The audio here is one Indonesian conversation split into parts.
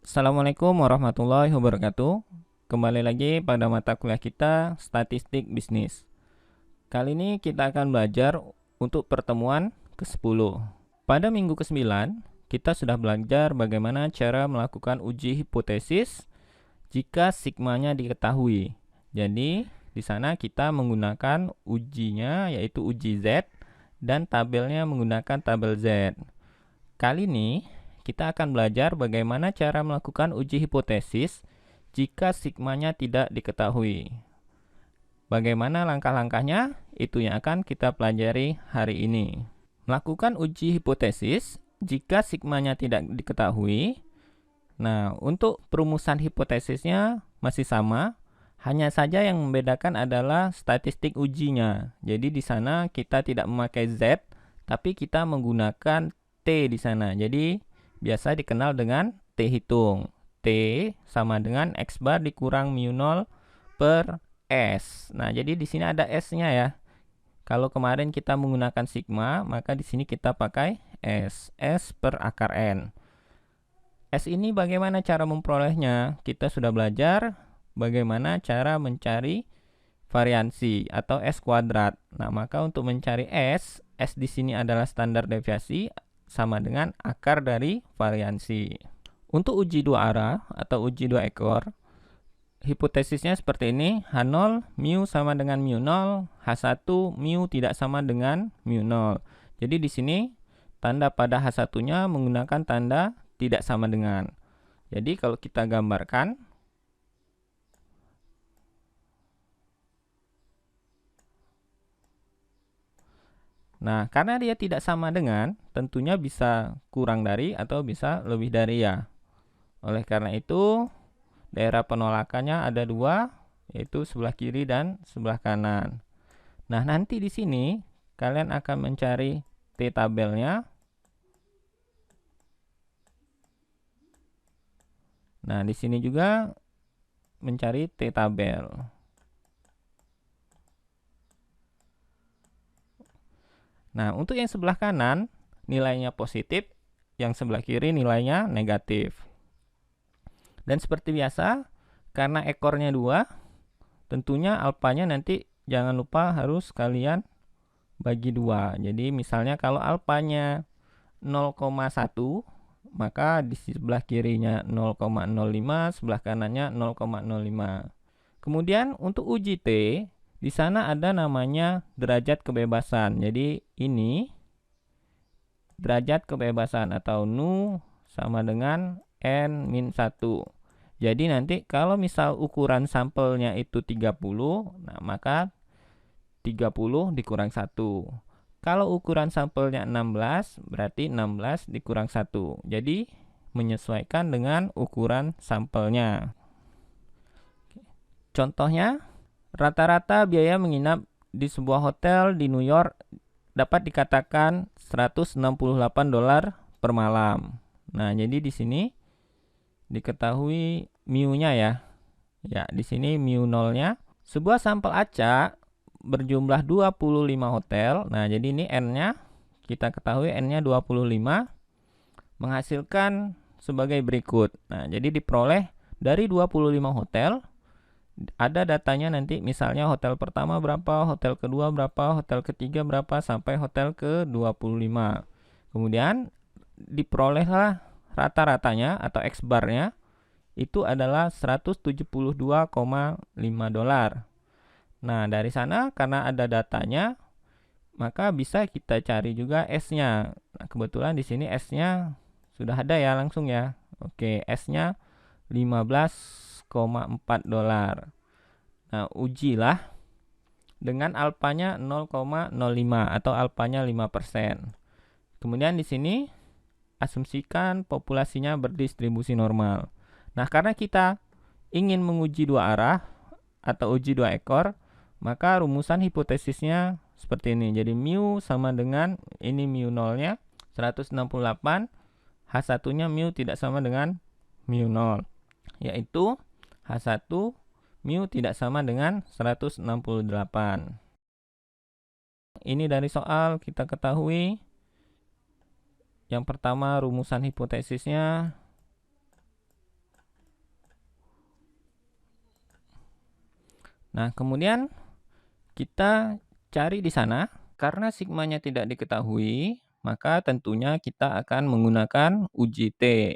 Assalamualaikum warahmatullahi wabarakatuh. Kembali lagi pada mata kuliah kita, Statistik Bisnis. Kali ini kita akan belajar untuk pertemuan ke-10. Pada minggu ke-9, kita sudah belajar bagaimana cara melakukan uji hipotesis jika sigmanya diketahui. Jadi, di sana kita menggunakan ujinya yaitu uji Z dan tabelnya menggunakan tabel Z. Kali ini kita akan belajar bagaimana cara melakukan uji hipotesis jika sigmanya tidak diketahui. Bagaimana langkah-langkahnya? Itu yang akan kita pelajari hari ini. Melakukan uji hipotesis jika sigmanya tidak diketahui. Nah, untuk perumusan hipotesisnya masih sama, hanya saja yang membedakan adalah statistik ujinya. Jadi di sana kita tidak memakai Z, tapi kita menggunakan T di sana. Jadi biasa dikenal dengan T hitung. T sama dengan X bar dikurang mu 0 per S. Nah, jadi di sini ada S-nya ya. Kalau kemarin kita menggunakan sigma, maka di sini kita pakai S. S per akar N. S ini bagaimana cara memperolehnya? Kita sudah belajar bagaimana cara mencari variansi atau S kuadrat. Nah, maka untuk mencari S di sini adalah standar deviasi sama dengan akar dari variansi. Untuk uji dua arah atau uji dua ekor, hipotesisnya seperti ini, H0 mu sama dengan mu 0, H1 mu tidak sama dengan mu 0. Jadi di sini tanda pada H1-nya menggunakan tanda tidak sama dengan. Jadi kalau kita gambarkan, nah karena dia tidak sama dengan, tentunya bisa kurang dari atau bisa lebih dari ya. Oleh karena itu, daerah penolakannya ada dua, yaitu sebelah kiri dan sebelah kanan. Nah, nanti di sini kalian akan mencari T tabelnya. Nah, di sini juga mencari T tabel. Nah, untuk yang sebelah kanan nilainya positif, yang sebelah kiri nilainya negatif. Dan seperti biasa, karena ekornya dua, tentunya alfanya nanti jangan lupa harus kalian bagi dua. Jadi misalnya kalau alfanya 0,1, maka di sebelah kirinya 0,05, sebelah kanannya 0,05. Kemudian untuk uji T, di sana ada namanya derajat kebebasan. Jadi ini derajat kebebasan atau nu sama dengan n-1. Jadi nanti kalau misal ukuran sampelnya itu 30, nah maka 30 dikurang 1. Kalau ukuran sampelnya 16, berarti 16 dikurang 1. Jadi menyesuaikan dengan ukuran sampelnya. Contohnya, rata-rata biaya menginap di sebuah hotel di New York dapat dikatakan $168 per malam. Nah, jadi di sini diketahui mu-nya ya. Ya, di sini mu 0-nya. Sebuah sampel acak berjumlah 25 hotel. Nah, jadi ini N-nya kita ketahui N-nya 25 menghasilkan sebagai berikut. Nah, jadi diperoleh dari 25 hotel ada datanya nanti misalnya hotel pertama berapa, hotel kedua berapa, hotel ketiga berapa sampai hotel ke-25. Kemudian diperolehlah rata-ratanya atau X barnya itu adalah $172,5. Nah, dari sana karena ada datanya, maka bisa kita cari juga S-nya. Nah, kebetulan di sini S-nya sudah ada ya langsung ya. Oke, S-nya $15,4. Nah, ujilah dengan alfanya 0,05 atau alfanya 5%. Kemudian di sini asumsikan populasinya berdistribusi normal. Nah, karena kita ingin menguji dua arah atau uji dua ekor, maka rumusan hipotesisnya seperti ini. Jadi mu sama dengan ini mu 0-nya 168, H1-nya mu tidak sama dengan mu 0, yaitu H1 mu tidak sama dengan 168. Ini dari soal kita ketahui. Yang pertama rumusan hipotesisnya Nah, kemudian kita cari di sana. Karena sigmanya tidak diketahui, maka tentunya kita akan menggunakan uji T.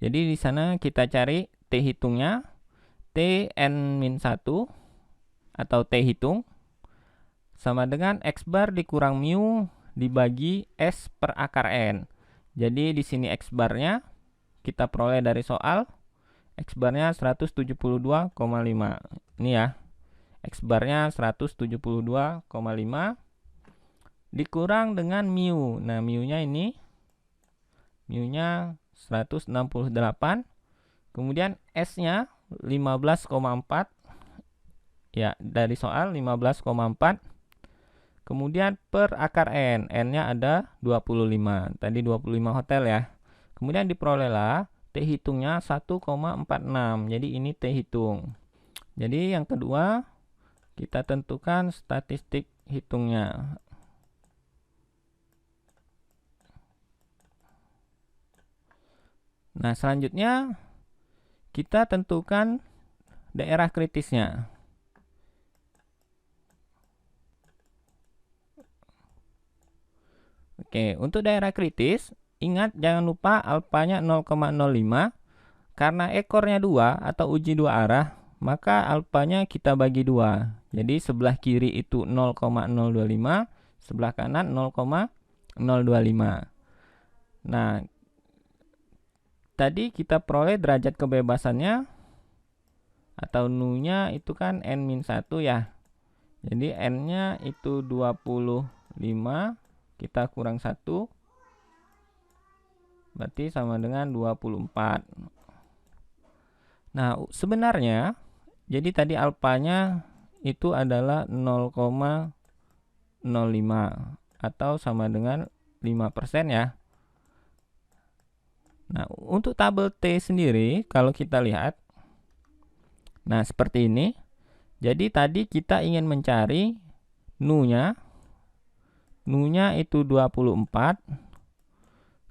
Jadi di sana kita cari T hitungnya, T n-1 atau T hitung sama dengan X bar dikurang mu dibagi S per akar N. Jadi di sini X barnya kita peroleh dari soal, X barnya 172,5. Ini ya, X barnya 172,5 dikurang dengan mu. Nah, mu-nya ini, mu-nya 168. Kemudian S-nya 15,4. Ya, dari soal 15,4. Kemudian per akar N, N-nya ada 25. Tadi 25 hotel ya. Kemudian diperolehlah T hitungnya 1,46. Jadi ini T hitung. Jadi yang kedua, kita tentukan statistik hitungnya. Nah, selanjutnya kita tentukan daerah kritisnya. Oke, untuk daerah kritis, ingat jangan lupa alfanya 0,05. Karena ekornya 2 atau uji dua arah, maka alfanya kita bagi 2. Jadi sebelah kiri itu 0,025, sebelah kanan 0,025. Nah, tadi kita peroleh derajat kebebasannya atau nu-nya itu kan n-1 ya. Jadi n-nya itu 25, kita kurang 1, berarti sama dengan 24. Nah, sebenarnya jadi tadi alfanya itu adalah 0,05 atau sama dengan 5% ya. Nah, untuk tabel T sendiri kalau kita lihat, nah seperti ini. Jadi tadi kita ingin mencari nu-nya. Nu-nya itu 24.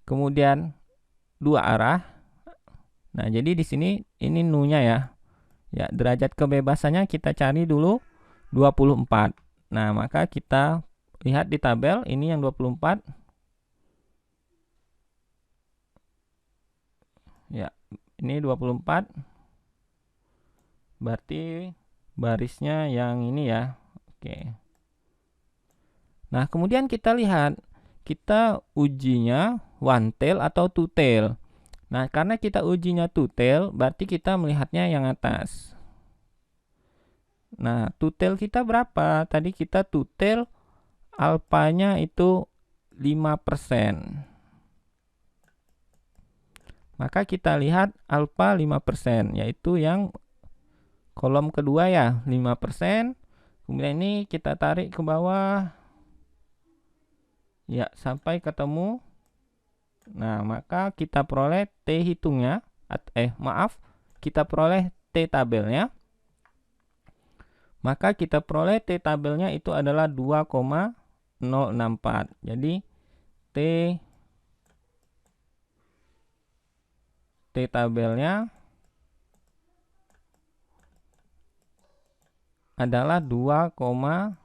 Kemudian dua arah. Nah, jadi di sini ini nu-nya ya. Ya, derajat kebebasannya kita cari dulu 24. Nah, maka kita lihat di tabel ini yang 24. Ya, ini 24. Berarti barisnya yang ini ya. Oke. Nah, kemudian kita lihat, kita ujinya one tail atau two tail. Nah, karena kita ujinya two tail, berarti kita melihatnya yang atas. Nah, two tail kita berapa? Tadi kita two tail alfanya itu 5%. Maka kita lihat alfa 5%, yaitu yang kolom kedua ya, 5%. Kemudian ini kita tarik ke bawah. Ya, sampai ketemu. Nah, maka kita peroleh T hitungnya. Kita peroleh T tabelnya. Maka kita peroleh T tabelnya itu adalah 2,064. Jadi T tabelnya adalah 2,064.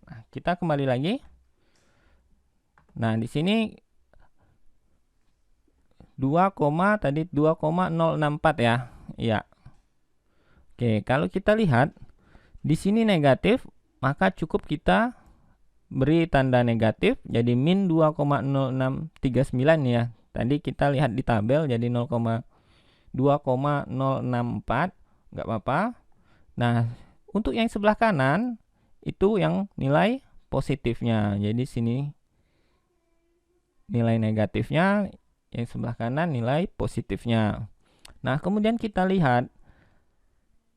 Nah, kita kembali lagi. Nah, di sini 2,064 ya. Iya. Oke, kalau kita lihat di sini negatif, maka cukup kita beri tanda negatif jadi min 2,0639 ya. Tadi kita lihat di tabel jadi 2,064, nggak apa-apa. Nah, untuk yang sebelah kanan itu yang nilai positifnya. Jadi sini nilai negatifnya, yang sebelah kanan nilai positifnya. Nah, kemudian kita lihat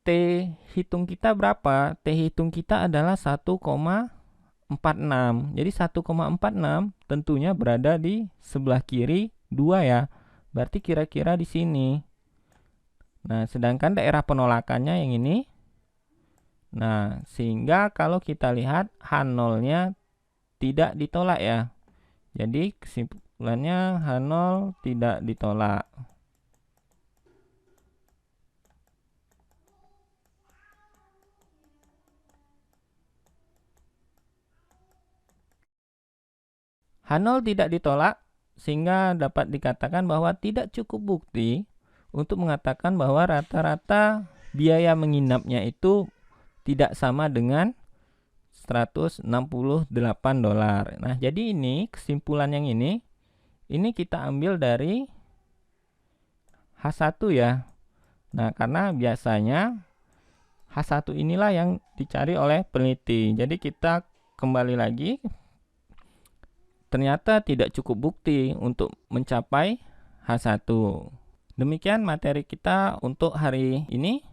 T hitung kita berapa? T hitung kita adalah 1,46. Jadi 1,46 tentunya berada di sebelah kiri 2 ya. Berarti kira-kira di sini. Nah, sedangkan daerah penolakannya yang ini. Nah, sehingga kalau kita lihat H0-nya tidak ditolak ya. Jadi kesimpulannya, H0 tidak ditolak. H0 tidak ditolak, sehingga dapat dikatakan bahwa tidak cukup bukti untuk mengatakan bahwa rata-rata biaya menginapnya itu tidak sama dengan $168. Nah, jadi ini kesimpulan yang ini kita ambil dari H1 ya. Nah, karena biasanya H1 inilah yang dicari oleh peneliti. Jadi kita kembali lagi, ternyata tidak cukup bukti untuk mencapai H1. Demikian materi kita untuk hari ini.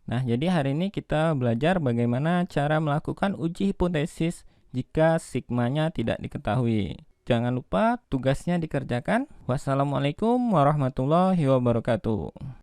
Nah, jadi hari ini kita belajar bagaimana cara melakukan uji hipotesis jika sigmanya tidak diketahui. Jangan lupa tugasnya dikerjakan. Wassalamualaikum warahmatullahi wabarakatuh.